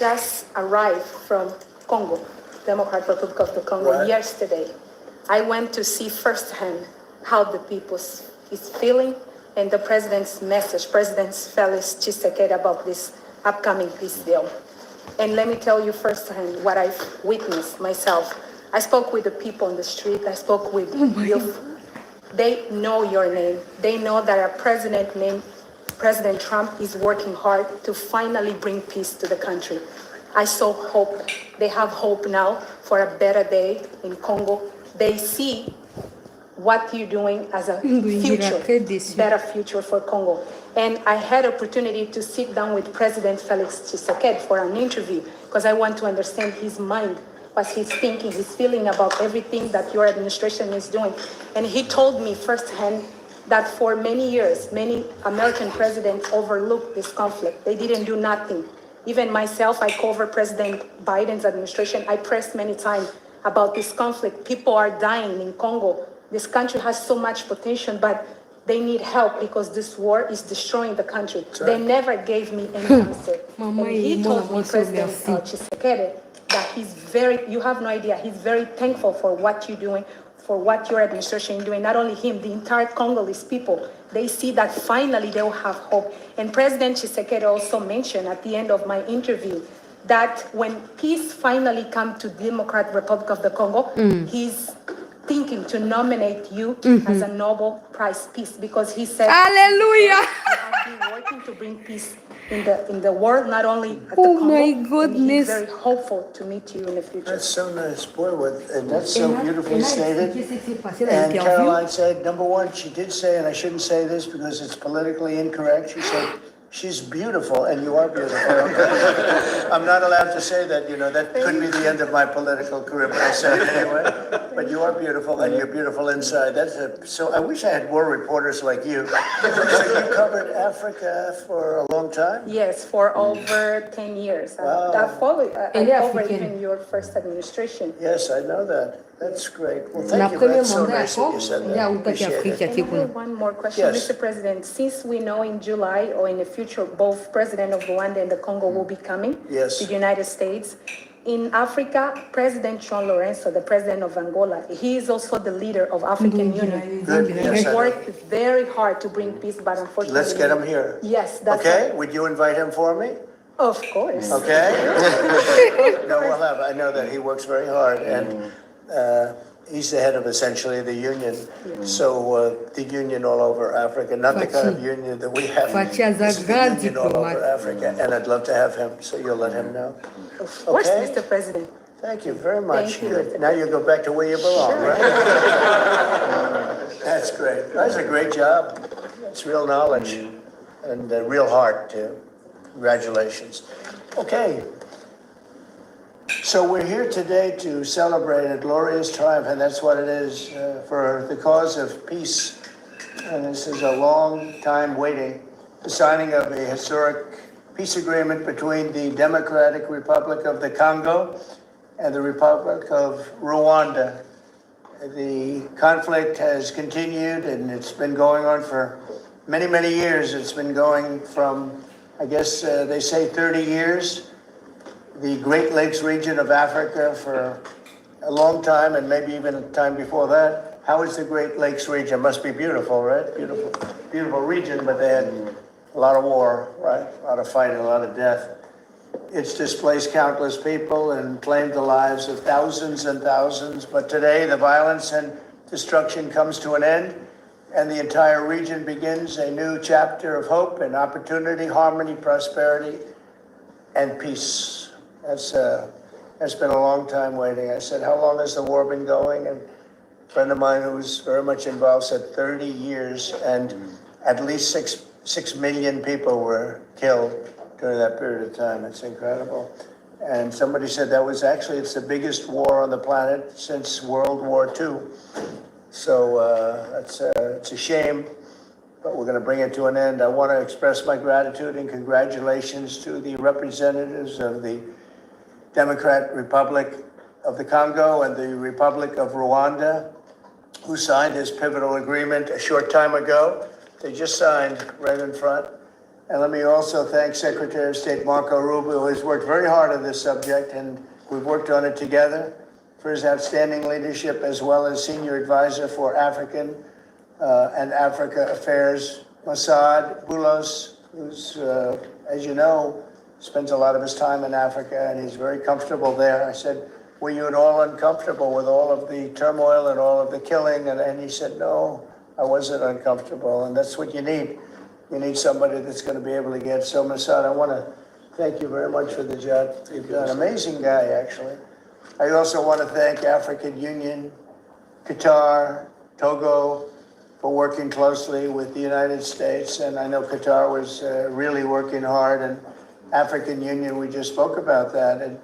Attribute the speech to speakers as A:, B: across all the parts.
A: just arrived from Congo, Democratic Republic of the Congo,
B: Right.
A: yesterday. I went to see firsthand how the people is feeling and the president's message, President Felix Tshisekedi, about this upcoming peace deal. And let me tell you firsthand what I've witnessed myself. I spoke with the people on the street. I spoke with youth. They know your name. They know that a president named President Trump is working hard to finally bring peace to the country. I saw hope. They have hope now for a better day in Congo. They see what you're doing as a future, better future for Congo. And I had opportunity to sit down with President Felix Tshisekedi for an interview because I want to understand his mind, what he's thinking, his feeling about everything that your administration is doing. And he told me firsthand that for many years, many American presidents overlooked this conflict. They didn't do nothing. Even myself, I covered President Biden's administration. I pressed many times about this conflict. People are dying in Congo. This country has so much potential, but they need help because this war is destroying the country. They never gave me any answer. And he told me, President Tshisekedi, that you have no idea, he's very thankful for what you're doing, for what your administration is doing. Not only him, the entire Congolese people, they see that finally they will have hope. And President Tshisekedi also mentioned at the end of my interview that when peace finally comes to Democratic Republic of the Congo, he's thinking to nominate you as a Nobel Prize Peace because he said,
C: Hallelujah!
A: You have been working to bring peace in the world, not only at the Congo.
C: My
A: And
C: goodness.
A: he's very hopeful to meet you in the future.
B: That's so nice, boy, and that's so beautifully stated. And Caroline said, number one, she did say, and I shouldn't say this because it's politically incorrect, she said, she's beautiful, and you are beautiful. I'm not allowed to say that, that could be the end of my political career, but I say it anyway. But you are beautiful, and you're beautiful inside. So I wish I had more reporters like you. So you covered Africa for a long time?
A: Yes, for over 10 years.
B: Wow.
A: I covered even your first administration.
B: Yes, I know that. That's great. Well, thank you. That's so nice that you said that. Appreciate it.
A: And I have one more question,
B: Yes.
A: Mr. President. Since we know in July or in the future, both President of Rwanda and the Congo will be coming
B: Yes.
A: to the United States. In Africa, President John Lorenzo, the president of Angola, he is also the leader of African Union.
B: Good. Yes,
A: He
B: I know.
A: worked very hard to bring peace, but unfortunately...
B: Let's get him here.
A: Yes, that's
B: Okay,
A: right.
B: would you invite him for me?
A: Of course.
B: Okay? No, we'll have, I know that he works very hard, and he's the head of essentially the union. So the union all over Africa, not the kind of union that we have. This is the union all over Africa, and I'd love to have him, so you'll let him know.
A: Of course,
B: Okay.
A: Mr. President.
B: Thank you very much.
A: Thank you, Mr.
B: Now you go back to where you belong, right? That's great. That's a great job. It's real knowledge and real heart, too. Congratulations. Okay. So we're here today to celebrate a glorious triumph, and that's what it is, for the cause of peace. And this is a long time waiting, the signing of a historic peace agreement between the Democratic Republic of the Congo and the Republic of Rwanda. The conflict has continued, and it's been going on for many, many years. It's been going from, I guess they say 30 years, the Great Lakes region of Africa for a long time, and maybe even a time before that. How is the Great Lakes region? Must be beautiful, right? Beautiful, beautiful region, but they had a lot of war, right? A lot of fighting, a lot of death. It's displaced countless people and claimed the lives of thousands and thousands. But today, the violence and destruction comes to an end, and the entire region begins a new chapter of hope and opportunity, harmony, prosperity, and peace. That's been a long time waiting. I said, how long has the war been going? And a friend of mine who was very much involved said 30 years, and at least 6 million people were killed during that period of time. It's incredible. And somebody said that was actually, it's the biggest war on the planet since World War II. So it's a shame, but we're going to bring it to an end. I want to express my gratitude and congratulations to the representatives of the Democratic Republic of the Congo and the Republic of Rwanda, who signed this pivotal agreement a short time ago. They just signed right in front. And let me also thank Secretary of State Marco Rubio, who has worked very hard on this subject, and we've worked on it together, for his outstanding leadership, as well as Senior Advisor for African and Africa Affairs, Mossad Boulos, who's, as you know, spends a lot of his time in Africa, and he's very comfortable there. I said, were you at all uncomfortable with all of the turmoil and all of the killing? And he said, no, I wasn't uncomfortable, and that's what you need. You need somebody that's going to be able to get. So, Mossad, I want to thank you very much for the job you've done. Amazing guy, actually. I also want to thank African Union, Qatar, Togo, for working closely with the United States. And I know Qatar was really working hard, and African Union, we just spoke about that. And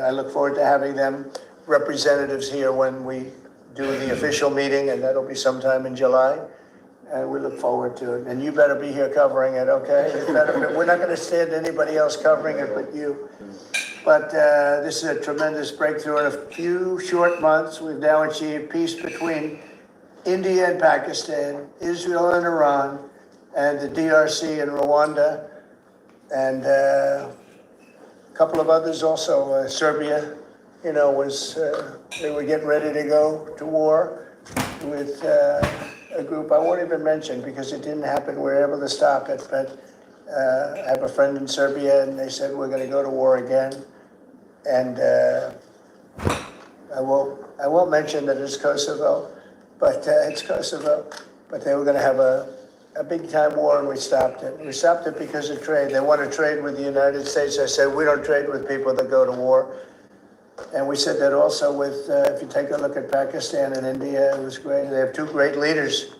B: I look forward to having them representatives here when we do the official meeting, and that'll be sometime in July. And we look forward to it. And you better be here covering it, okay? We're not going to stand anybody else covering it but you. But this is a tremendous breakthrough. In a few short months, we've now achieved peace between India and Pakistan, Israel and Iran, and the DRC and Rwanda, and a couple of others also. Serbia, you know, was they were getting ready to go to war with a group I won't even mention because it didn't happen. We were able to stop it, but I have a friend in Serbia, and they said we're going to go to war again. And I won't mention that it's Kosovo, but it's Kosovo. But they were going to have a big time war, and we stopped it. We stopped it because of trade. They want to trade with the United States. I said we don't trade with people that go to war. And we said that also with, if you take a look at Pakistan and India, it was great. They have two great leaders,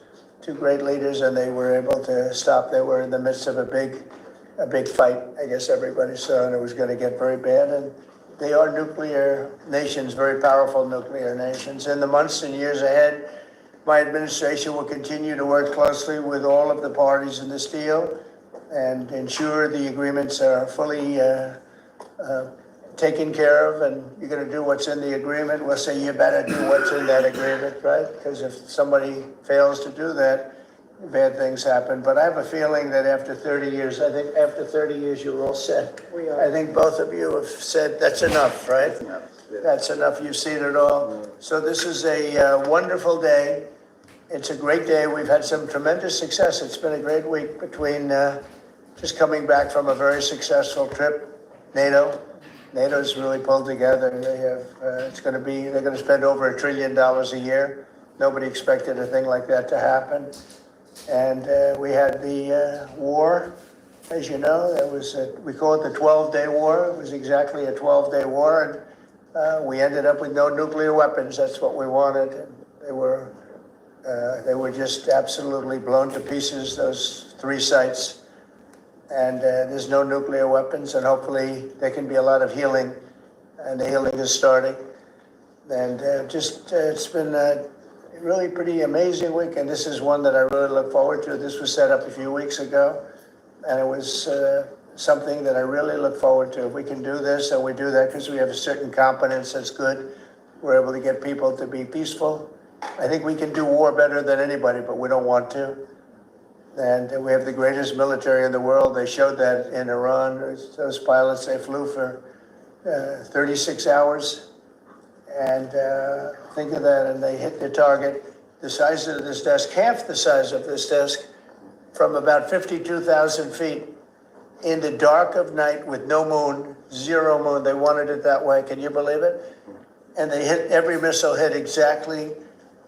B: and they were able to stop. They were in the midst of a big fight, I guess everybody saw, and it was going to get very bad. And they are nuclear nations, very powerful nuclear nations. In the months and years ahead, my administration will continue to work closely with all of the parties in this deal and ensure the agreements are fully taken care of, and you're going to do what's in the agreement. We'll say you better do what's in that agreement, right? Because if somebody fails to do that, bad things happen. But I have a feeling that after 30 years, I think after 30 years, you're all set.
A: We are.
B: I think both of you have said that's enough, right? That's enough. You've seen it all. So this is a wonderful day. It's a great day. We've had some tremendous success. It's been a great week between just coming back from a very successful trip, NATO's really pulled together. They have, they're going to spend over $1 trillion a year. Nobody expected a thing like that to happen. And we had the war, as you know, we call it the 12-day war. It was exactly a 12-day war. And we ended up with no nuclear weapons. That's what we wanted. And they were just absolutely blown to pieces, those 3 sites. And there's no nuclear weapons, and hopefully there can be a lot of healing, and the healing is starting. And it's been a really pretty amazing week, and this is one that I really look forward to. This was set up a few weeks ago, and it was something that I really look forward to. If we can do this, and we do that because we have a certain competence that's good, we're able to get people to be peaceful. I think we can do war better than anybody, but we don't want to. And we have the greatest military in the world. They showed that in Iran. Those pilots, they flew for 36 hours. And think of that, and they hit their target. The size of this desk, half the size of this desk, from about 52,000 feet in the dark of night with no moon, 0 moon. They wanted it that way. Can you believe it? And they hit, every missile hit exactly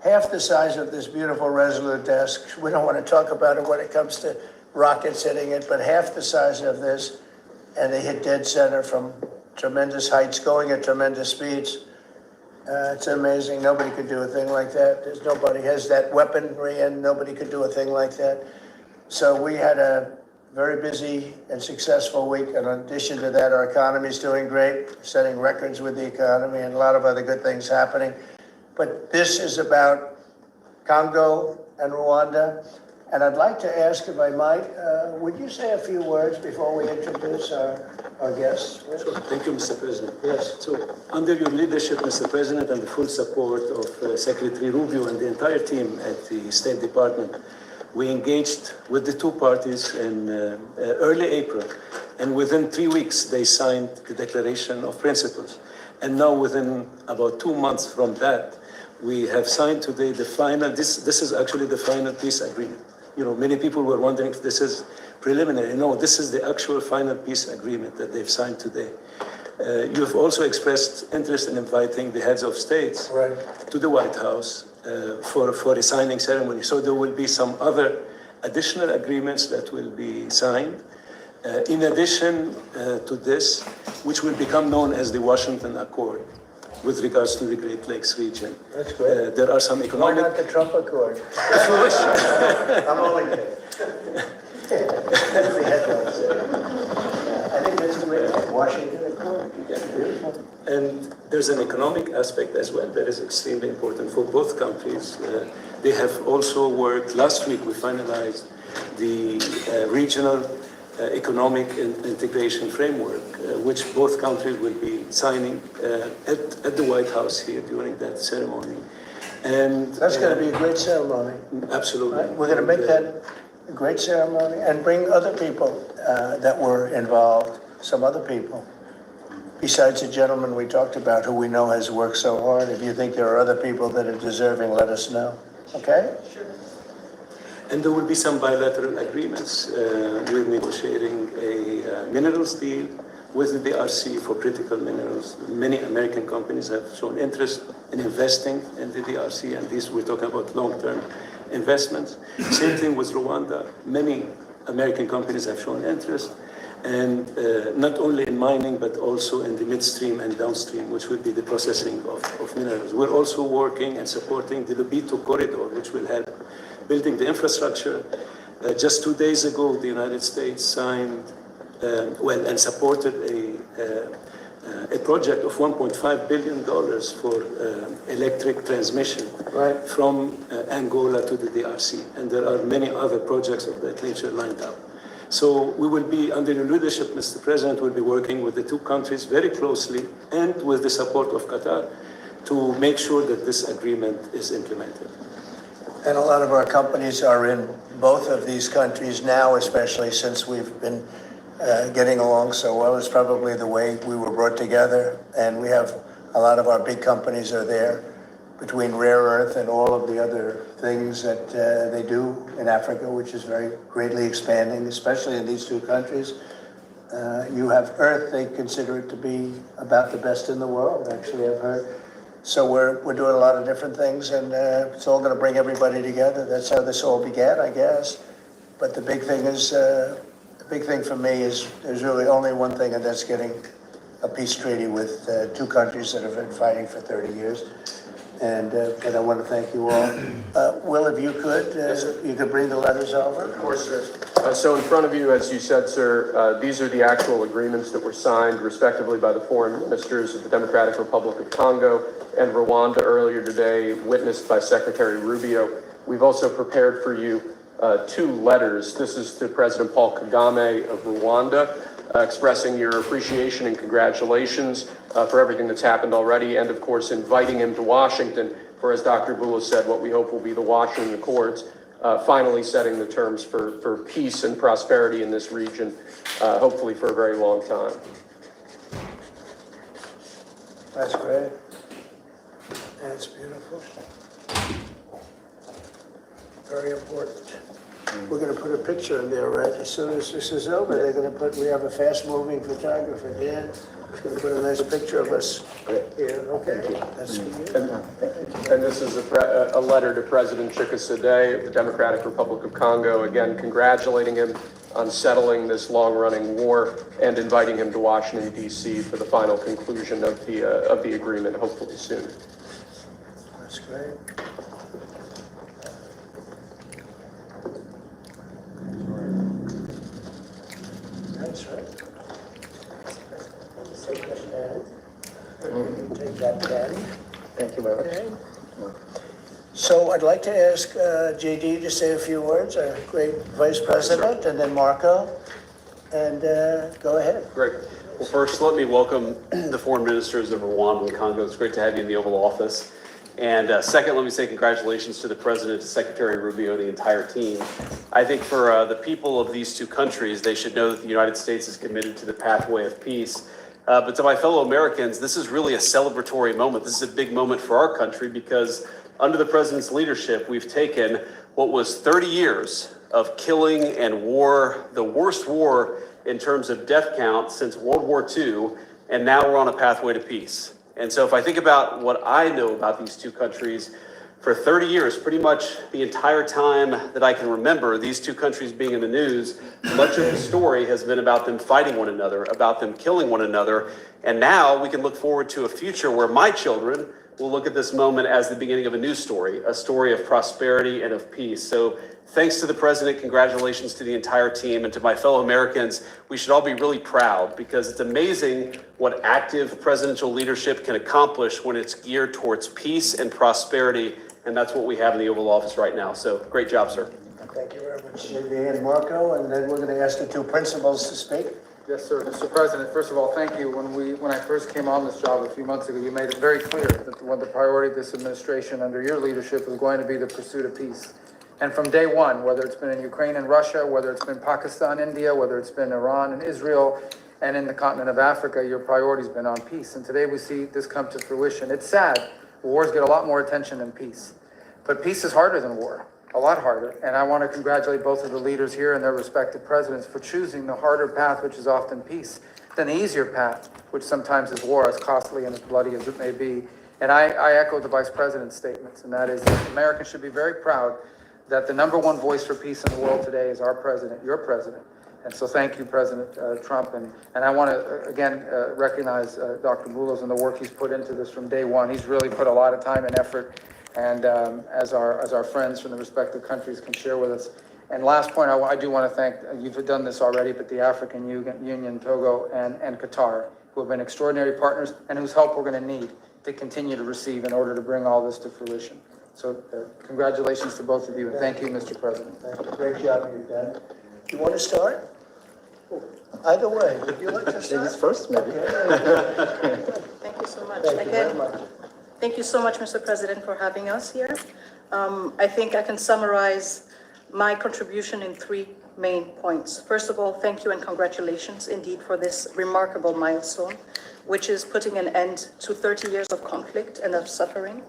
B: half the size of this beautiful Resolute desk. We don't want to talk about it when it comes to rockets hitting it, but half the size of this, and they hit dead center from tremendous heights, going at tremendous speeds. It's amazing. Nobody could do a thing like that. Nobody has that weaponry, and nobody could do a thing like that. So we had a very busy and successful week, and in addition to that, our economy is doing great, setting records with the economy, and a lot of other good things happening. But this is about Congo and Rwanda. And I'd like to ask, if I might, would you say a few words before we introduce our guests?
C: Sure. Thank you, Mr. President.
B: Yes.
C: So, under your leadership, Mr. President, and the full support of Secretary Rubio and the entire team at the State Department, We engaged with the two parties in early April, and within 3 weeks, they signed the Declaration of Principles. And now within about 2 months from that, we have signed today the final, this is actually the final peace agreement. You know, many people were wondering if this is preliminary. No, this is the actual final peace agreement that they've signed today. You've also expressed interest in inviting the heads of states to the White House for a signing ceremony. So there will be some other additional agreements that will be signed. In addition to this, which will become known as the Washington Accord with regards to the Great Lakes region.
B: That's great.
C: There are some
B: Why
C: economic...
B: not the Trump Accord?
C: If you wish.
B: I'm only kidding. That's the headlines there. I think that's great. Washington Accord. Beautiful.
C: And there's an economic aspect as well that is extremely important for both countries. They have also worked, last week we finalized the regional economic integration framework, which both countries will be signing at the White House here during that ceremony. And
B: That's going to be a great ceremony.
C: absolutely.
B: Right? We're going to make that a great ceremony and bring other people that were involved, some other people. Besides the gentleman we talked about who we know has worked so hard, if you think there are other people that are deserving, let us know. Okay?
C: And there will be some bilateral agreements. We're negotiating a minerals deal with the DRC for critical minerals. Many American companies have shown interest in investing in the DRC, and these we're talking about long-term investments. Same thing with Rwanda. Many American companies have shown interest, and not only in mining, but also in the midstream and downstream, which will be the processing of minerals. We're also working and supporting the Lobito corridor, which will help building the infrastructure. Just 2 days ago, the United States signed, and supported a project of $1.5 billion for electric transmission from Angola to the DRC. And there are many other projects of that nature lined up. So we will be, under your leadership, Mr. President, will be working with the two countries very closely and with the support of Qatar to make sure that this agreement is implemented.
B: And a lot of our companies are in both of these countries now, especially since we've been getting along so well. It's probably the way we were brought together. And we have a lot of our big companies are there, between rare earth and all of the other things that they do in Africa, which is very greatly expanding, especially in these two countries. You have earth, they consider it to be about the best in the world, actually, I've heard. So we're doing a lot of different things, and it's all going to bring everybody together. That's how this all began, I guess. But the big thing is, the big thing for me is there's really only one thing, and that's getting a peace treaty with two countries that have been fighting for 30 years. And I want to thank you all. Will, if you could, you could bring the letters over.
D: Of course, sir. So in front of you, as you said, sir, these are the actual agreements that were signed respectively by the foreign ministers of the Democratic Republic of Congo and Rwanda earlier today, witnessed by Secretary Rubio. We've also prepared for you two letters. This is to President Paul Kagame of Rwanda, expressing your appreciation and congratulations for everything that's happened already, and of course inviting him to Washington for, as Dr. Bula said, what we hope will be the Washington Accords, finally setting the terms for peace and prosperity in this region, hopefully for a very long time.
B: That's great. That's beautiful. Very important. We're going to put a picture in there, right? As soon as this is over, they're going to put, we have a fast-moving photographer, Dan. He's going to put a nice picture of us here. Okay, that's good.
D: And this is a letter to President Tshisekedi of the Democratic Republic of Congo, again congratulating him on settling this long-running war and inviting him to Washington, D.C. for the final conclusion of the agreement, hopefully soon.
B: That's great. That's right. Take that pen. Take that pen.
E: Thank you very much.
B: Okay. So I'd like to ask JD to say a few words, our great Vice President, and then Marco, and go ahead.
E: Great. Well, first, let me welcome the foreign ministers of Rwanda and Congo. It's great to have you in the Oval Office. And second, let me say congratulations to the President, to Secretary Rubio, and the entire team. I think for the people of these two countries, they should know that the United States is committed to the pathway of peace. But to my fellow Americans, this is really a celebratory moment. This is a big moment for our country because under the President's leadership, we've taken what was 30 years of killing and war, the worst war in terms of death count since World War II, and now we're on a pathway to peace. And so if I think about what I know about these two countries, for 30 years, pretty much the entire time that I can remember these two countries being in the news, much of the story has been about them fighting one another, about them killing one another. And now we can look forward to a future where my children will look at this moment as the beginning of a new story, a story of prosperity and of peace. So thanks to the President, congratulations to the entire team, and to my fellow Americans. We should all be really proud because it's amazing what active presidential leadership can accomplish when it's geared towards peace and prosperity, and that's what we have in the Oval Office right now. So great job, sir.
B: Thank you very much, Olivier and Marco, and then we're going to ask the two principals to speak.
F: Yes, sir. Mr. President, first of all, thank you. When I first came on this job a few months ago, you made it very clear that one of the priority of this administration under your leadership was going to be the pursuit of peace. And from day one, whether it's been in Ukraine and Russia, whether it's been Pakistan, India, whether it's been Iran and Israel, and in the continent of Africa, your priority's been on peace. And today we see this come to fruition. It's sad. Wars get a lot more attention than peace. But peace is harder than war. A lot harder. And I want to congratulate both of the leaders here and their respective presidents for choosing the harder path, which is often peace, than the easier path, which sometimes is war, as costly and as bloody as it may be. And I echo the Vice President's statements, and that is that Americans should be very proud that the number one voice for peace in the world today is our president, your president. And so thank you, President Trump. And I want to, again, recognize Dr. Boulos and the work he's put into this from day one. He's really put a lot of time and effort, and as our friends from the respective countries can share with us. And last point, I do want to thank, you've done this already, but the African Union, Togo, and Qatar, who have been extraordinary partners and whose help we're going to need to continue to receive in order to bring all this to fruition. So congratulations to both of you, and thank you, Mr. President.
B: Thank you. Great job you've done. You want to start? Either way, would you like to start?
G: Ladies first, maybe.
B: Okay.
H: Thank you so much.
B: Thank you very
H: Again,
B: much.
H: thank you so much, Mr. President, for having us here. I think I can summarize my contribution in 3 main points. First of all, thank you and congratulations indeed for this remarkable milestone, which is putting an end to 30 years of conflict and of suffering,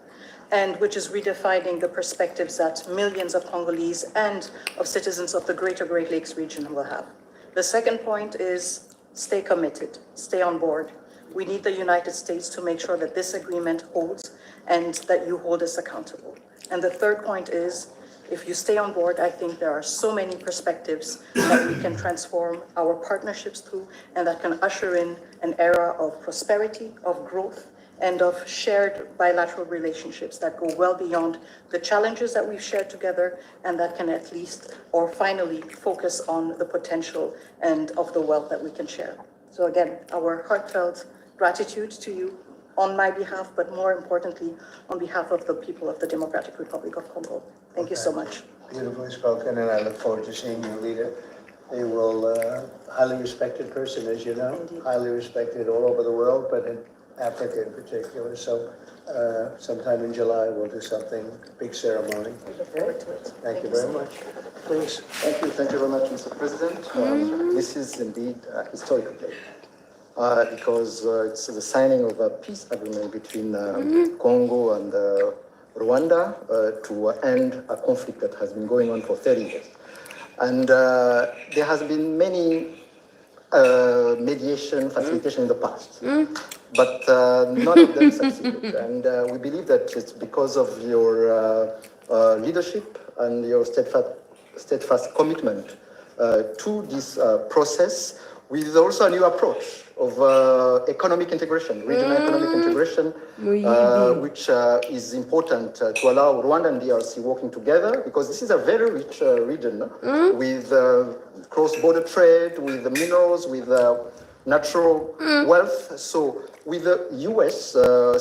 H: and which is redefining the perspectives that millions of Congolese and of citizens of the greater Great Lakes region will have. The second point is stay committed, stay on board. We need the United States to make sure that this agreement holds and that you hold us accountable. And the third point is, if you stay on board, I think there are so many perspectives that we can transform our partnerships through, and that can usher in an era of prosperity, of growth, and of shared bilateral relationships that go well beyond the challenges that we've shared together, and that can at least, or finally, focus on the potential and of the wealth that we can share. So again, our heartfelt gratitude to you on my behalf, but more importantly, on behalf of the people of the Democratic Republic of Congo. Thank you so much.
B: Beautifully spoken, and I look forward to seeing you, leader. They will, highly respected person, as you know,
H: Indeed.
B: highly respected all over the world, but in Africa in particular. So sometime in July, we'll do something, big ceremony.
H: We look forward to it.
B: Thank you very
H: so
B: much. Please.
G: Thank you very much, Mr. President. This is indeed a historical day because it's the signing of a peace agreement between Congo and Rwanda to end a conflict that has been going on for 30 years. And there has been many mediation, facilitation in the past, but none of them succeeded. And we believe that it's because of your leadership and your steadfast commitment to this process, with also a new approach of economic integration, regional economic integration, which is important to allow Rwanda and DRC working together, because this is a very rich region with cross-border trade, with the minerals, with natural wealth. So with the US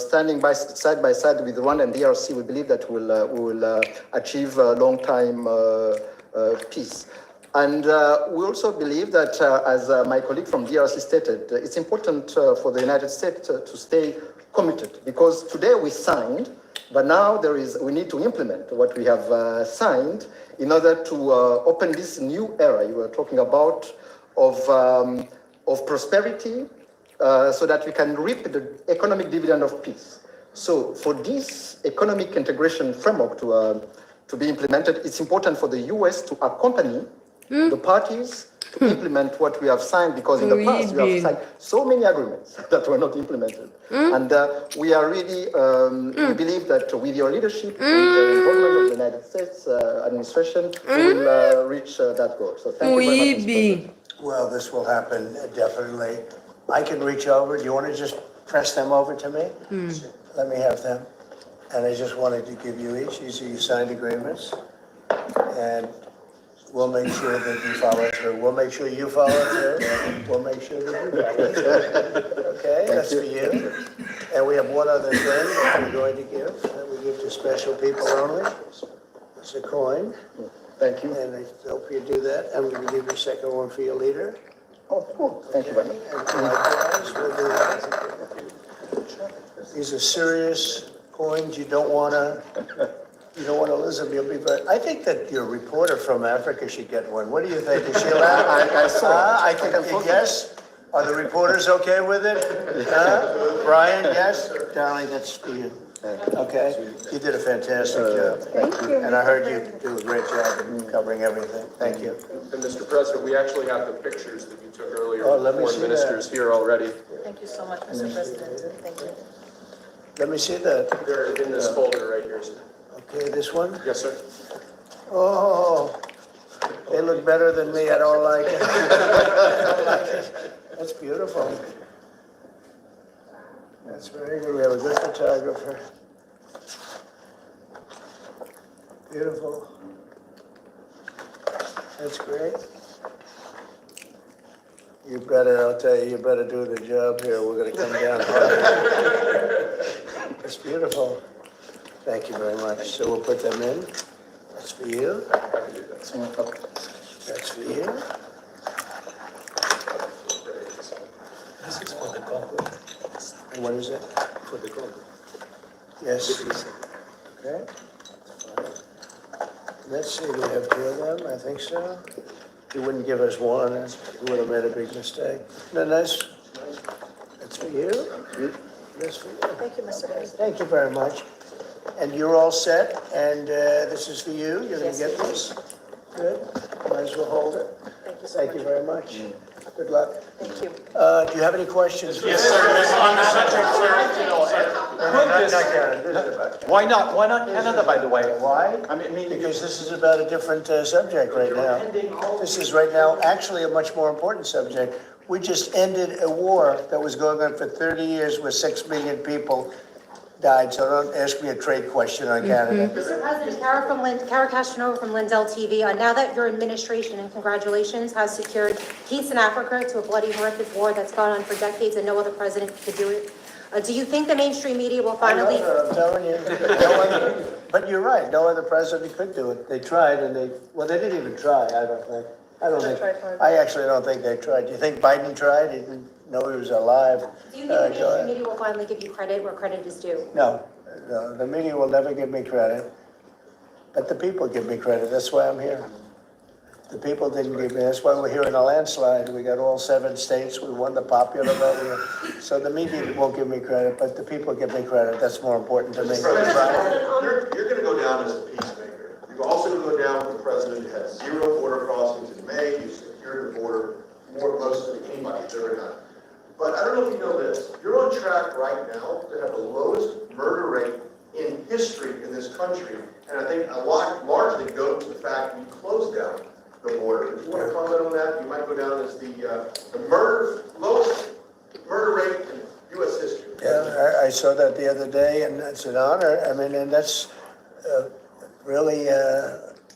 G: standing side by side with Rwanda and DRC, we believe that we will achieve a long-time peace. And we also believe that, as my colleague from DRC stated, it's important for the United States to stay committed, because today we signed But now we need to implement what we have signed in order to open this new era you were talking about of prosperity, so that we can reap the economic dividend of peace. So for this economic integration framework to be implemented, it's important for the US to accompany the parties to implement what we have signed, because in the past we have signed so many agreements that were not implemented. And we are really, we believe that with your leadership and the involvement of the United States administration, we will reach that goal. So thank you very much, Mr. President.
B: Well, this will happen definitely. I can reach over. Do you want to just press them over to me? Let me have them. And I just wanted to give you each. These are your signed agreements. And we'll make sure that you follow through. We'll make sure you follow through. We'll make sure that you follow through. Okay, that's for you. And we have one other thing that we're going to give, that we give to special people only. It's a coin.
G: Thank you.
B: And I hope you do that. I'm going to give you a second one for your leader.
G: Oh, cool. Thank you very much.
B: And likewise, we'll do that. These are serious coins. You don't want to lose them. You'll be very, I think that your reporter from Africa should get one. What do you think? Is she allowed?
G: I saw.
B: I can yes. Are the reporters okay with it? Brian, yes? Darling, that's for you. Okay, you did a fantastic job.
A: Thank you.
B: And I heard you do a great job in covering everything. Thank you.
D: And Mr. President, we actually have the pictures that you took earlier
B: Oh,
D: of
B: let
D: the
B: me
D: foreign
B: see
D: ministers here already.
H: Thank you so much, Mr. President. Thank you.
B: Let me see that.
D: They're in this folder right here, sir.
B: Okay, this one?
D: Yes, sir.
B: Oh, they look better than me. I don't like it. That's beautiful. That's very good. We have a good photographer. Beautiful. That's great. You better, I'll tell you, you better do the job here. We're gonna come down hard. It's beautiful. Thank you very much. So we'll put them in. That's for you. That's for you. This is for the Congo. And what is it? For the Congo. Yes. Okay. Let's see, we have two of them, I think so. You wouldn't give us one, you would have made a big mistake. No, nice. That's for you. That's for you.
H: Thank you, Mr. President.
B: Thank you very much. And you're all set, and this is for you. You're going to get this. Good. Might as well hold it.
H: Thank you so
B: Thank
H: much.
B: you very much. Good luck.
H: Thank you.
B: Do you have any questions?
I: Yes, sir. On the subject, sir, you know,
B: Not Canada. This is about-
I: why not? Why not Canada, by the way?
B: Why?
I: I mean,
B: Because this is about a different subject right now. This is right now actually a much more important subject. We just ended a war that was going on for 30 years where 6 million people died. So don't ask me a trade question on Canada.
J: Mr. President, Kara Castanova from Lindell TV. Now that your administration, and congratulations, has secured peace in Africa to a bloody, horrific war that's gone on for decades and no other president could do it, do you think the mainstream media will
B: I know
J: finally...
B: that, I'm telling you. No other- But you're right, no other president could do it. They tried and they didn't even try, I don't think. I actually don't think they tried. Do you think Biden tried? He didn't know he was alive.
J: Do you think the
B: Go
J: mainstream
B: ahead.
J: media will finally give you credit where credit is due?
B: No, the media will never give me credit, but the people give me credit. That's why I'm here. The people didn't give me, that's why we're here in a landslide. We got all 7 states, we won the popular vote. So the media won't give me credit, but the people give me credit. That's more important to me.
K: You're going to go down as a peacemaker. You're also going to go down with the president who had 0 border crossings in May. You secured the border more most than anybody has ever done. But I don't know if you know this. You're on track right now to have the lowest murder rate in history in this country. And I think a lot largely goes to the fact you closed down the border. If you want to comment on that, you might go down as the lowest murder rate in U.S. history.
B: Yeah, I saw that the other day, and it's an honor. I mean, and that's really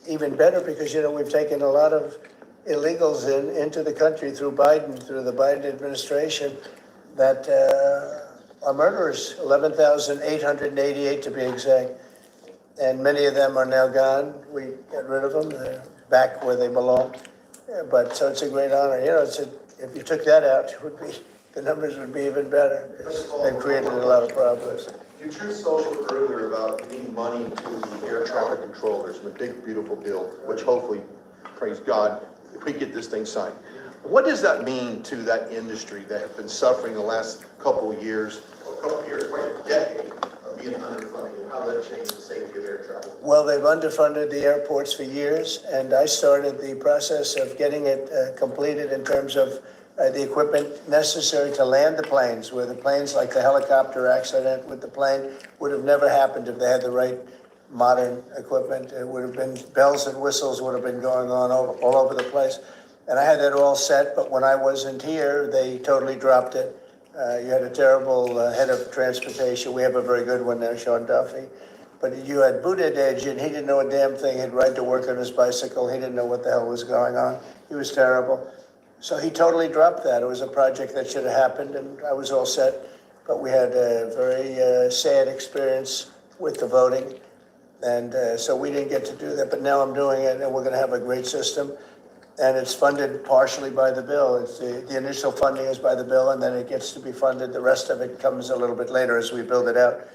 B: even better because, you know, we've taken a lot of illegals into the country through the Biden administration that are murderers, 11,888 to be exact. And many of them are now gone. We got rid of them. They're back where they belong. Yeah, but so it's a great honor. You know, if you took that out, the numbers would be even better. They've created a lot of problems.
K: You truth social earlier about needing money to the air traffic controllers and the big beautiful bill, which hopefully, praise God, if we get this thing signed. What does that mean to that industry that have been suffering the last couple of years, quite a decade of being underfunded, and how that changed the safety of air travel?
B: Well, they've underfunded the airports for years, and I started the process of getting it completed in terms of the equipment necessary to land the planes, where the planes, like the helicopter accident with the plane, would have never happened if they had the right modern equipment. It would have been bells and whistles would have been going on all over the place. And I had that all set, but when I wasn't here, they totally dropped it. You had a terrible head of transportation. We have a very good one now, Sean Duffy. But you had Buttigieg, and he didn't know a damn thing. He'd ride to work on his bicycle. He didn't know what the hell was going on. He was terrible. So he totally dropped that. It was a project that should have happened, and I was all set. But we had a very sad experience with the voting, and so we didn't get to do that. But now I'm doing it, and we're going to have a great system. And it's funded partially by the bill. It's the initial funding is by the bill, and then it gets to be funded. The rest of it comes a little bit later as we build it out.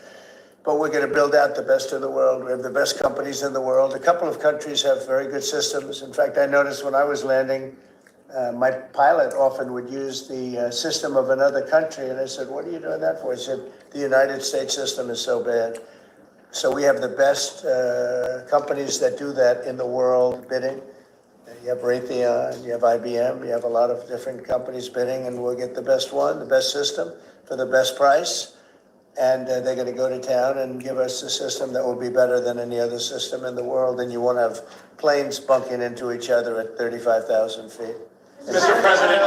B: But we're going to build out the best in the world. We have the best companies in the world. A couple of countries have very good systems. In fact, I noticed when I was landing, my pilot often would use the system of another country. And I said, what are you doing that for? He said, the United States system is so bad. So we have the best companies that do that in the world bidding. You have Raytheon, you have IBM, you have a lot of different companies bidding, and we'll get the best one, the best system for the best price. And they're going to go to town and give us a system that will be better than any other system in the world. And you won't have planes bunking into each other at 35,000 feet.
I: Mr. President,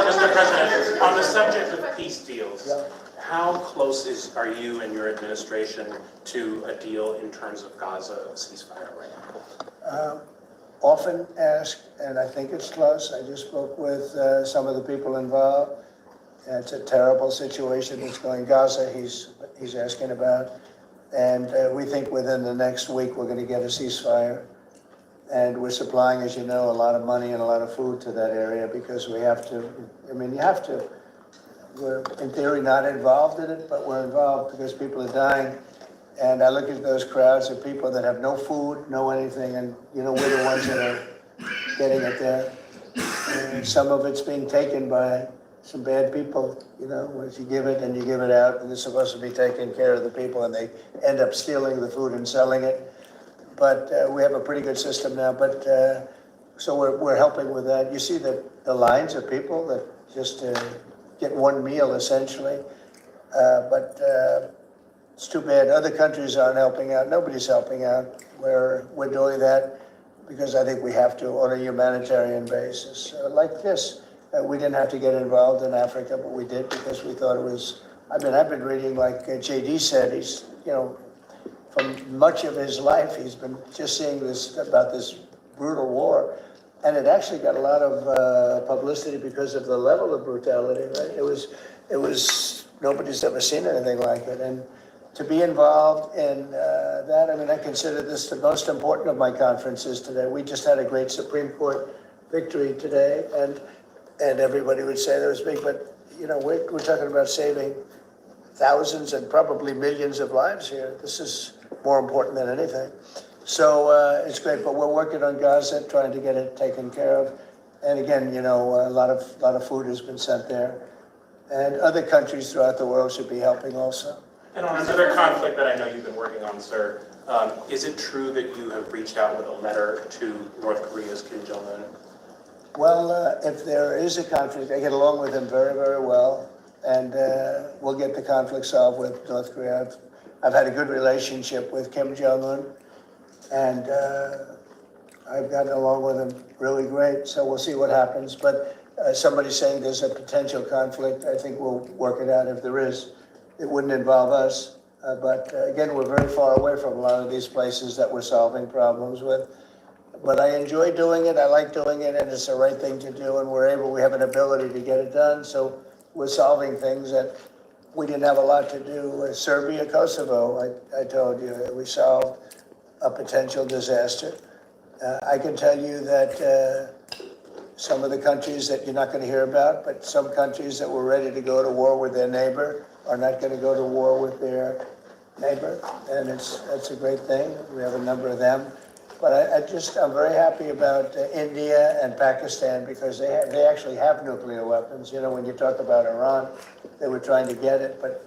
I: on the subject of peace deals, how close are you and your administration to a deal in terms of Gaza, a ceasefire right now?
B: Often asked, and I think it's close. I just spoke with some of the people involved. It's a terrible situation that's going Gaza, he's asking about. And we think within the next week we're going to get a ceasefire. And we're supplying, as you know, a lot of money and a lot of food to that area because we have to. I mean, you have to. We're, in theory, not involved in it, but we're involved because people are dying. And I look at those crowds of people that have no food, no anything, and, you know, we're the ones that are getting it there. And some of it's being taken by some bad people, you know, once you give it and you give it out, and they're supposed to be taking care of the people, and they end up stealing the food and selling it. But we have a pretty good system now, but so we're helping with that. You see the lines of people that just get one meal, essentially. But it's too bad. Other countries aren't helping out. Nobody's helping out. We're doing that because I think we have to on a humanitarian basis. Like this, we didn't have to get involved in Africa, but we did because we thought it was, I mean, I've been reading, like JD said, he's, you know, from much of his life, he's been just seeing this, about this brutal war. And it actually got a lot of publicity because of the level of brutality, right? It was, nobody's ever seen anything like it. And to be involved in that, I mean, I consider this the most important of my conferences today. We just had a great Supreme Court victory today, and everybody would say that was big, but, you know, we're talking about saving thousands and probably millions of lives here. This is more important than anything. So it's great, but we're working on Gaza, trying to get it taken care of. And again, you know, a lot of food has been sent there. And other countries throughout the world should be helping also.
I: And on another conflict that I know you've been working on, sir, is it true that you have reached out with a letter to North Korea's Kim Jong-un?
B: Well, if there is a conflict, I get along with him very, very well. And we'll get the conflict solved with North Korea. I've had a good relationship with Kim Jong-un, and I've gotten along with him really great, so we'll see what happens. But somebody's saying there's a potential conflict. I think we'll work it out if there is. It wouldn't involve us. But again, we're very far away from a lot of these places that we're solving problems with. But I enjoy doing it, I like doing it, and it's the right thing to do, and we have an ability to get it done. So we're solving things that we didn't have a lot to do with. Serbia, Kosovo, I told you, we solved a potential disaster. I can tell you that some of the countries that you're not going to hear about, but some countries that were ready to go to war with their neighbor are not going to go to war with their neighbor, and that's a great thing. We have a number of them. But I'm very happy about India and Pakistan because they actually have nuclear weapons. You know, when you talk about Iran, they were trying to get it, but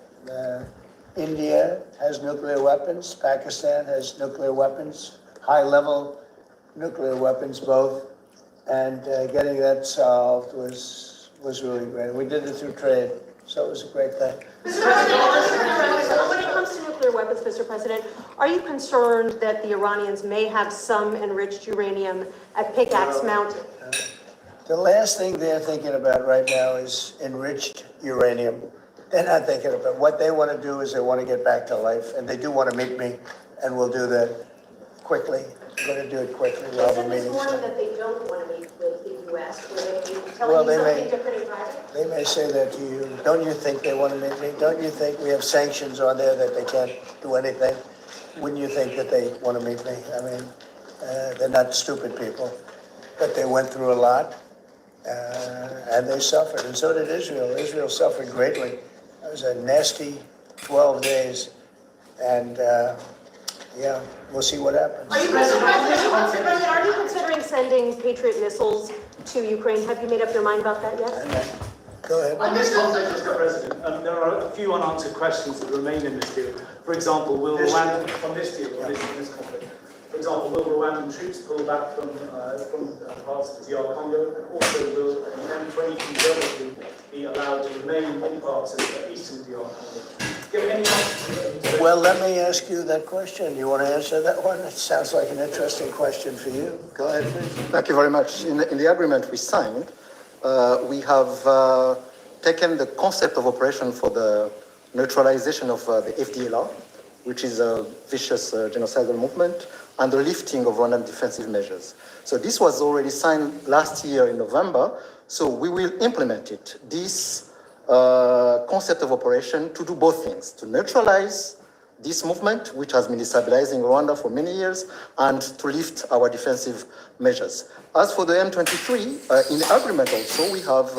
B: India has nuclear weapons, Pakistan has nuclear weapons, high-level nuclear weapons both, and getting that solved was really great. We did it through trade, so it was a great thing.
L: Mr. President, when it comes to nuclear weapons, Mr. President, are you concerned that the Iranians may have some enriched uranium at Pickaxe Mountain?
B: The last thing they're thinking about right now is enriched uranium. They're not thinking about what they want to do is they want to get back to life, and they do want to meet me, and we'll do that quickly. We're going to do it quickly. We'll have a
L: They said this
B: meeting.
L: morning that they don't want to meet with the U.S. Will they be
B: Well,
L: telling
B: they
L: you
B: may-
L: something different in private?
B: They may say that to you. Don't you think they want to meet me? Don't you think we have sanctions on there that they can't do anything? Wouldn't you think that they want to meet me? I mean, they're not stupid people, but they went through a lot, and they suffered, and so did Israel. Israel suffered greatly. It was a nasty 12 days, and yeah, we'll see what happens.
L: Mr. President, are you considering sending Patriot missiles to Ukraine? Have you made up your mind about that yet?
B: And then, go ahead.
C: On this context, Mr. President, there are a few unanswered questions that remain in this deal. For example, will
B: This
C: Rwandan, on this deal, on this conflict, for example, will Rwandan troops pull back from parts of the DR Congo? And also, will an M22 geography be allowed to remain in parts of the eastern DR Congo? Give any answer to
B: Well, let me ask you that question. You want to answer that one? It sounds like an interesting question for you. Go ahead, please.
G: Thank you very much. In the agreement we signed, we have taken the concept of operation for the neutralization of the FDLR, which is a vicious genocidal movement, and the lifting of Rwandan defensive measures. So this was already signed last year in November, so we will implement it. This concept of operation to do both things, to neutralize this movement, which has been destabilizing Rwanda for many years, and to lift our defensive measures. As for the M23, in the agreement also, we have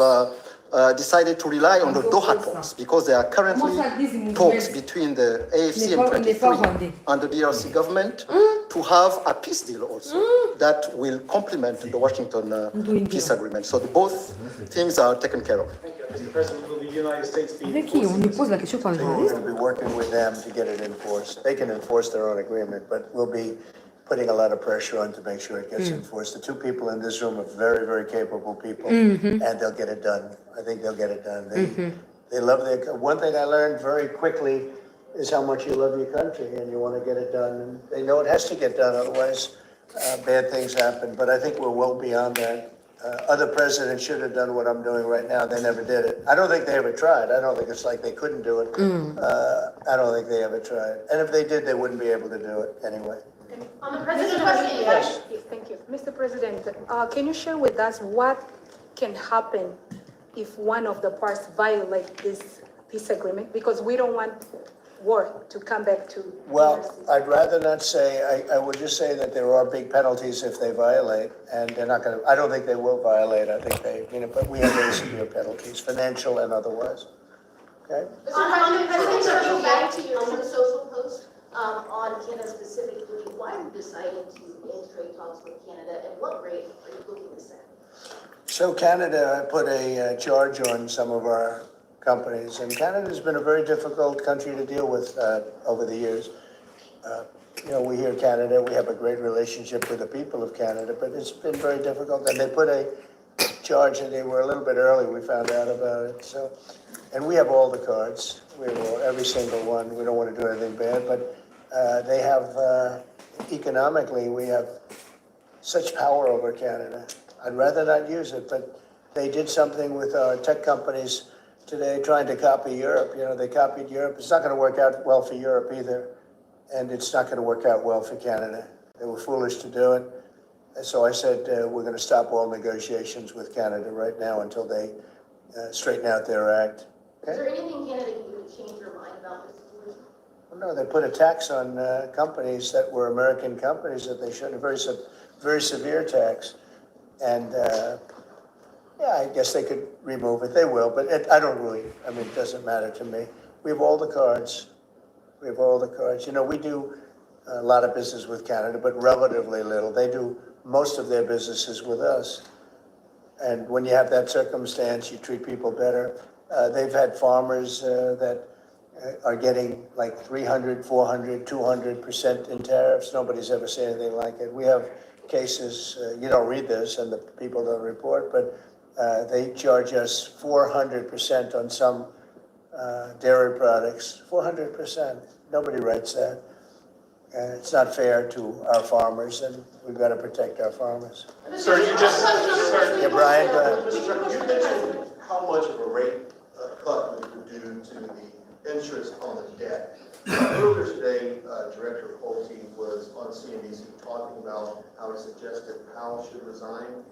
G: decided to rely on the Doha talks because there are currently talks between the AFC M23 and the DRC government to have a peace deal also that will complement the Washington peace agreement. So both things are taken care of.
C: Mr. President, will the United States be
M: Avec qui on lui pose la question par le
B: We're
M: journaliste.
B: going to be working with them to get it enforced. They can enforce their own agreement, but we'll be putting a lot of pressure on to make sure it gets enforced. The two people in this room are very, very capable people, and they'll get it done. I think they'll get it done. They love their, one thing I learned very quickly is how much you love your country and you want to get it done. And they know it has to get done, otherwise bad things happen. But I think we're well beyond that. Other presidents should have done what I'm doing right now. They never did it. I don't think they ever tried. I don't think it's like they couldn't do it. I don't think they ever tried. And if they did, they wouldn't be able to do it anyway.
L: On the
A: Mr.
L: President,
A: President,
B: Yes.
A: yes, thank you. Mr. President, can you share with us what can happen if one of the parts violate this peace agreement? Because we don't want war to come back to.
B: Well,
A: DRC.
B: I'd rather not say, I would just say that there are big penalties if they violate, and they're not going to, I don't think they will violate. I think they, but we have very severe penalties, financial and otherwise. Okay?
L: on the President,
N: Go back to your Truth Social post on Canada specifically. Why are you deciding to end trade talks with Canada, and what rate are you looking to set?
B: So Canada put a charge on some of our companies, and Canada's been a very difficult country to deal with over the years. We hear Canada, we have a great relationship with the people of Canada, but it's been very difficult. And they put a charge, and they were a little bit early, we found out about it. So, and we have all the cards, we have every single one. We don't want to do anything bad, but they have, economically, we have such power over Canada. I'd rather not use it, but they did something with our tech companies today trying to copy Europe. They copied Europe. It's not going to work out well for Europe either, and it's not going to work out well for Canada. They were foolish to do it. And so I said, we're going to stop all negotiations with Canada right now until they straighten out their act.
N: Is there anything Canada can do to change your mind about this situation?
B: Well, no, they put a tax on companies that were American companies that they shouldn't, very severe tax. And I guess they could remove it. They will, but I don't really, it doesn't matter to me. We have all the cards. We have all the cards. You know, we do a lot of business with Canada, but relatively little. They do most of their businesses with us. And when you have that circumstance, you treat people better. They've had farmers that are getting like 300, 400, 200% in tariffs. Nobody's ever seen anything like it. We have cases, you don't read this and the people don't report, but they charge us 400% on some dairy products. 400%. Nobody writes that. And it's not fair to our farmers, and we've got to protect our farmers.
I: Sir, you just, sir,
B: Yeah, Brian, go ahead.
K: Mr. Chairman, you mentioned how much of a rate cut we would do to the interest on the debt. Earlier today, Director Pulte was on CNBC talking about how he suggested Powell should resign.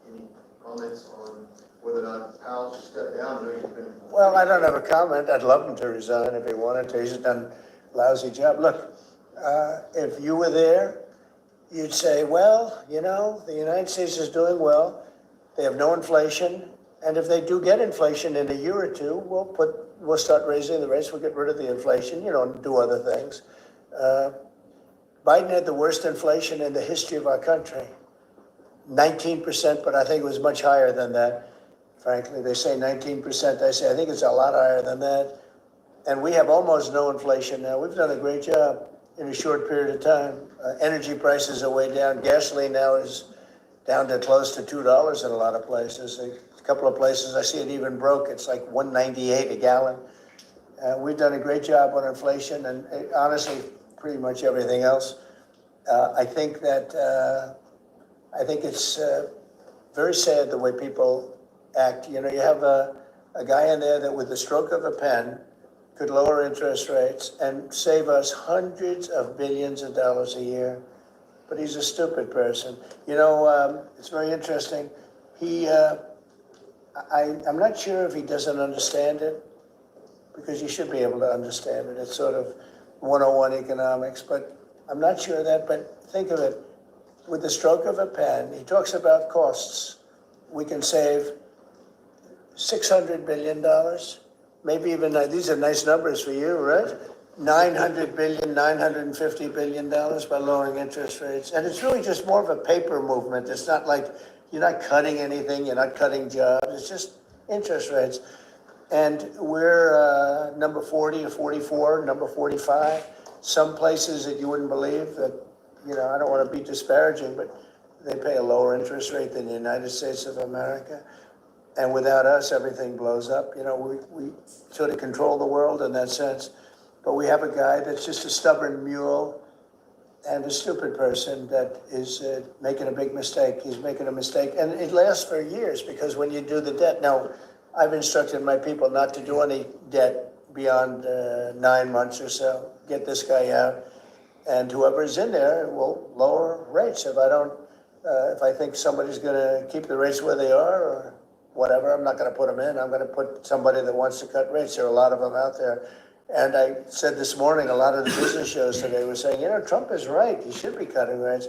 K: Any comments on whether or not Powell should step down? I know you've been-
B: Well, I don't have a comment. I'd love him to resign if he wanted to. He's done a lousy job. Look, if you were there, you'd say, well, you know, the United States is doing well. They have no inflation. And if they do get inflation in a year or two, we'll start raising the rates. We'll get rid of the inflation, you know, and do other things. Biden had the worst inflation in the history of our country. 19%, but I think it was much higher than that. Frankly, they say 19%. I think it's a lot higher than that. And we have almost no inflation now. We've done a great job in a short period of time. Energy prices are way down. Gasoline now is down to close to $2 in a lot of places. A couple of places I see it even broke. It's like $1.98 a gallon. We've done a great job on inflation and honestly, pretty much everything else. I think it's very sad the way people act. You know, you have a guy in there that with the stroke of a pen could lower interest rates and save us hundreds of billions of dollars a year. But he's a stupid person. You know, it's very interesting. I'm not sure if he doesn't understand it, because you should be able to understand it. It's sort of 101 economics, but I'm not sure of that. But think of it, with the stroke of a pen, he talks about costs. We can save $600 billion, maybe even, these are nice numbers for you, right? $900 billion, $950 billion by lowering interest rates. And it's really just more of a paper movement. It's not like you're not cutting anything, you're not cutting jobs, it's just interest rates. And we're number 40 or 44, number 45. Some places that you wouldn't believe that, you know, I don't want to be disparaging, but they pay a lower interest rate than the United States of America. And without us, everything blows up. You know, we sort of control the world in that sense. But we have a guy that's just a stubborn mule and a stupid person that is making a big mistake. He's making a mistake. And it lasts for years, because when you do the debt, now, I've instructed my people not to do any debt beyond 9 months or so. Get this guy out. And whoever is in there will lower rates. If I think somebody's going to keep the rates where they are or whatever, I'm not going to put them in. I'm going to put somebody that wants to cut rates. There are a lot of them out there. And I said this morning, a lot of the business shows today were saying, you know, Trump is right. He should be cutting rates.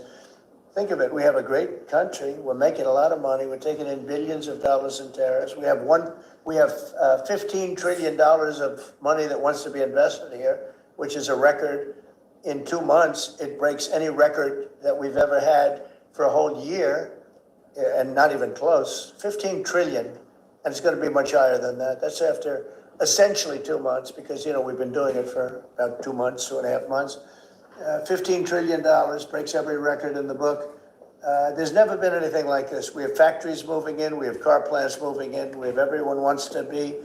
B: Think of it. We have a great country. We're making a lot of money. We're taking in billions of dollars in tariffs. We have $15 trillion of money that wants to be invested here, which is a record. In 2 months, it breaks any record that we've ever had for a whole year, and not even close. 15 trillion, and it's going to be much higher than that. That's after essentially 2 months, because, you know, we've been doing it for about 2 months, 2.5 months. $15 trillion breaks every record in the book. There's never been anything like this. We have factories moving in, we have car plants moving in, we have everyone wants to be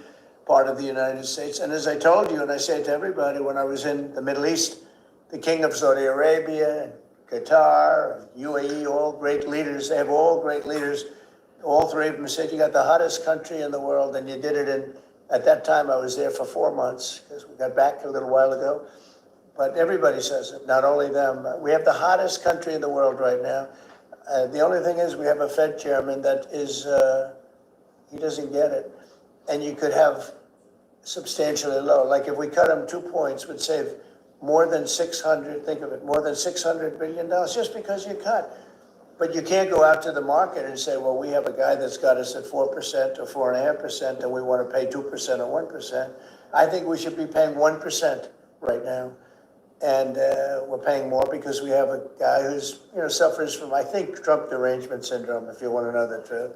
B: part of the United States. And as I told you, and I say to everybody, when I was in the Middle East, the King of Saudi Arabia, and Qatar, UAE, all great leaders, they have all great leaders. All three of them said, you got the hottest country in the world, and you did it in, at that time I was there for 4 months, because we got back a little while ago. But everybody says it, not only them. We have the hottest country in the world right now. The only thing is we have a Fed chairman that is, he doesn't get it. And you could have substantially low. Like if we cut him 2 points, would save more than 600, think of it, more than $600 billion just because you cut. But you can't go out to the market and say, well, we have a guy that's got us at 4% or 4.5%, and we want to pay 2% or 1%. I think we should be paying 1% right now. And we're paying more because we have a guy who's, suffers from, I think, Trump derangement syndrome, if you want to know the truth.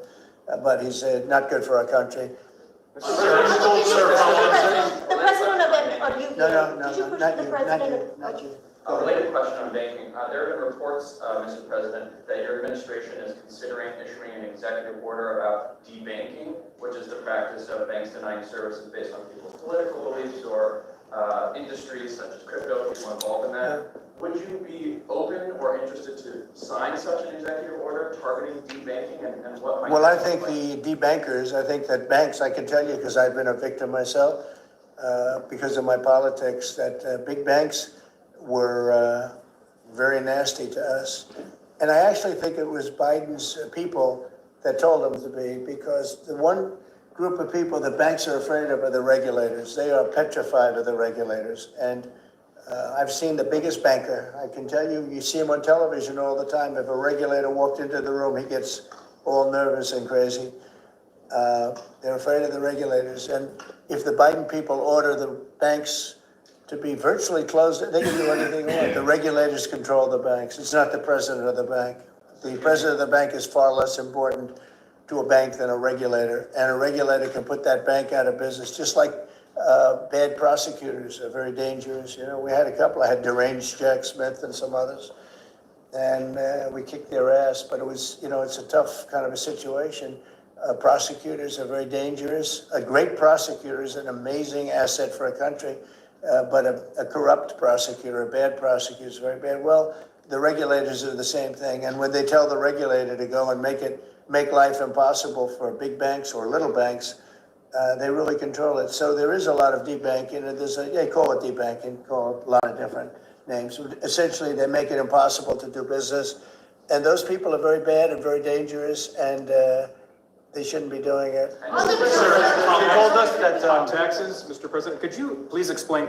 B: But he's not good for our country.
L: The president of you.
B: No,
L: Did you push
B: not
L: the
B: you,
L: president?
B: not you.
M: A related question on banking. There have been reports, Mr. President, that your administration is considering issuing an executive order about debanking, which is the practice of banks denying services based on people's political beliefs or industries such as crypto, people involved in that. Would you be open or interested to sign such an executive order targeting debanking and what might?
B: Well, I think the debankers, I think that banks, I can tell you because I've been a victim myself, because of my politics, that big banks were very nasty to us. And I actually think it was Biden's people that told them to be, because the one group of people that banks are afraid of are the regulators. They are petrified of the regulators. And I've seen the biggest banker. I can tell you, you see him on television all the time. If a regulator walked into the room, he gets all nervous and crazy. They're afraid of the regulators. And if the Biden people order the banks to be virtually closed, they can do anything they want. The regulators control the banks. It's not the president of the bank. The president of the bank is far less important to a bank than a regulator. And a regulator can put that bank out of business, just like bad prosecutors are very dangerous. We had a couple. I had deranged Jack Smith and some others. And we kicked their ass. But it was, it's a tough kind of a situation. Prosecutors are very dangerous. A great prosecutor is an amazing asset for a country. But a corrupt prosecutor, a bad prosecutor is very bad. Well, the regulators are the same thing. And when they tell the regulator to go and make life impossible for big banks or little banks, they really control it. So there is a lot of debanking, and they call it debanking, call it a lot of different names. Essentially, they make it impossible to do business. And those people are very bad and very dangerous, and they shouldn't be doing it.
O: Sir, you told us that taxes, Mr. President, could you please explain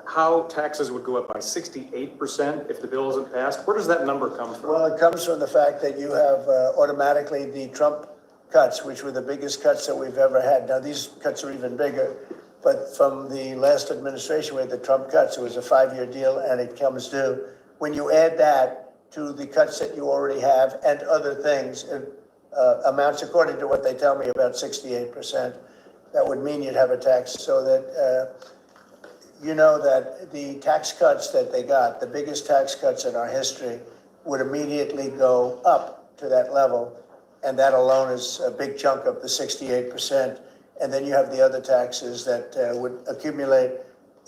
O: how taxes would go up by 68% if the bill isn't passed? Where does that number come from?
B: Well, it comes from the fact that you have automatically the Trump cuts, which were the biggest cuts that we've ever had. Now, these cuts are even bigger, but from the last administration, we had the Trump cuts. It was a 5-year deal, and it comes due. When you add that to the cuts that you already have and other things, it amounts, according to what they tell me, about 68%. That would mean you'd have a tax, so that that the tax cuts that they got, the biggest tax cuts in our history, would immediately go up to that level. And that alone is a big chunk of the 68%. And then you have the other taxes that would accumulate.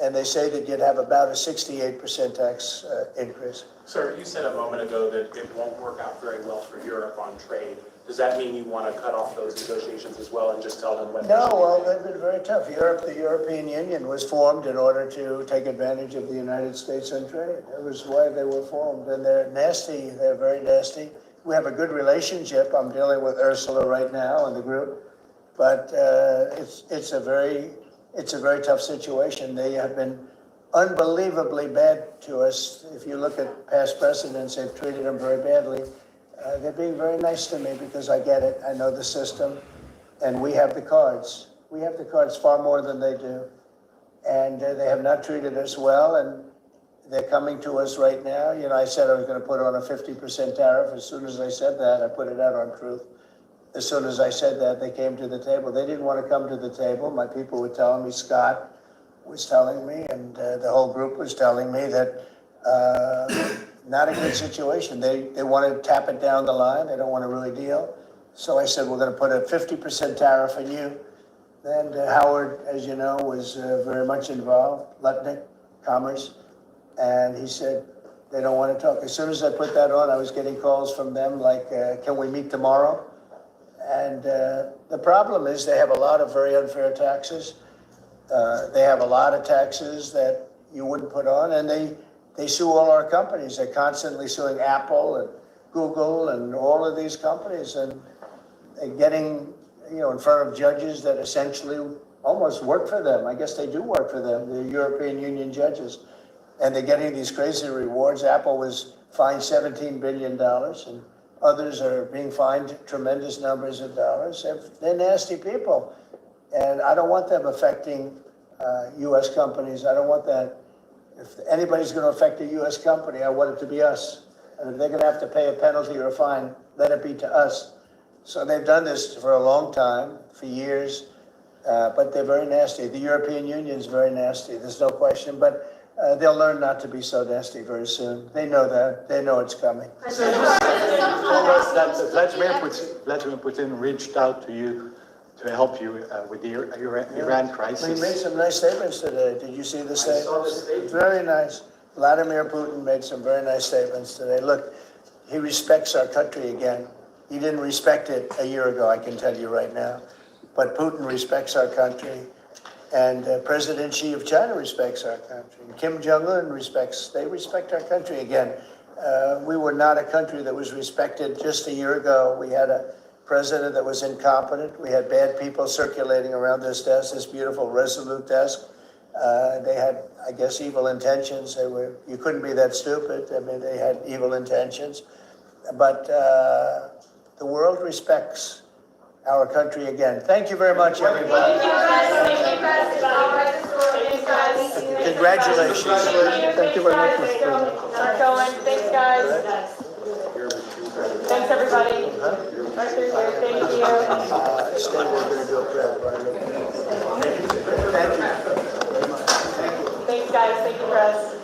B: And they say that you'd have about a 68% tax increase.
I: Sir, you said a moment ago that it won't work out very well for Europe on trade. Does that mean you want to cut off those negotiations as well and just tell them what?
B: No, well, they've been very tough. The European Union was formed in order to take advantage of the United States on trade. That was why they were formed. And they're nasty. They're very nasty. We have a good relationship. I'm dealing with Ursula right now and the group. But it's a very tough situation. They have been unbelievably bad to us. If you look at past precedents, they've treated them very badly. They're being very nice to me because I get it. I know the system, and we have the cards. We have the cards far more than they do. And they have not treated us well, and they're coming to us right now. I said I was going to put on a 50% tariff. As soon as I said that, I put it out on Truth. As soon as I said that, they came to the table. They didn't want to come to the table. My people were telling me, Scott was telling me, and the whole group was telling me that not a good situation. They want to tap it down the line. They don't want to really deal. So I said, we're going to put a 50% tariff on you. And Howard, as you know, was very much involved, Lutnick, Commerce. And he said, they don't want to talk. As soon as I put that on, I was getting calls from them like, can we meet tomorrow? And the problem is they have a lot of very unfair taxes. They have a lot of taxes that you wouldn't put on, and they sue all our companies. They're constantly suing Apple and Google and all of these companies, and they're getting, in front of judges that essentially almost work for them. I guess they do work for them, the European Union judges. And they're getting these crazy rewards. Apple was fined $17 billion, and others are being fined tremendous numbers of dollars. They're nasty people. And I don't want them affecting U.S. companies. I don't want that. If anybody's going to affect a U.S. company, I want it to be us. And if they're going to have to pay a penalty or a fine, let it be to us. So they've done this for a long time, for years, but they're very nasty. The European Union is very nasty, there's no question, but they'll learn not to be so nasty very soon. They know that. They know it's coming.
P: told us that Vladimir Putin reached out to you to help you with the Iran
B: He
P: crisis.
B: made some nice statements today. Did you see the statements?
C: saw the statement.
B: Very nice. Vladimir Putin made some very nice statements today. Look, he respects our country again. He didn't respect it a year ago, I can tell you right now. But Putin respects our country. And President Xi of China respects our country. And Kim Jong-un they respect our country again. We were not a country that was respected just a year ago. We had a president that was incompetent. We had bad people circulating around this desk, this beautiful, resolute desk. They had, I guess, evil intentions. You couldn't be that stupid. I mean, they had evil intentions. But the world respects our country again. Thank you very much, everybody. Congratulations.
G: Thank you very much, Mr. President.
L: Thanks, guys. Thanks, everybody. Right through here. Thank you.
B: We're going to do a prayer. Thank you.
L: Thanks, guys. Thank you, Chris.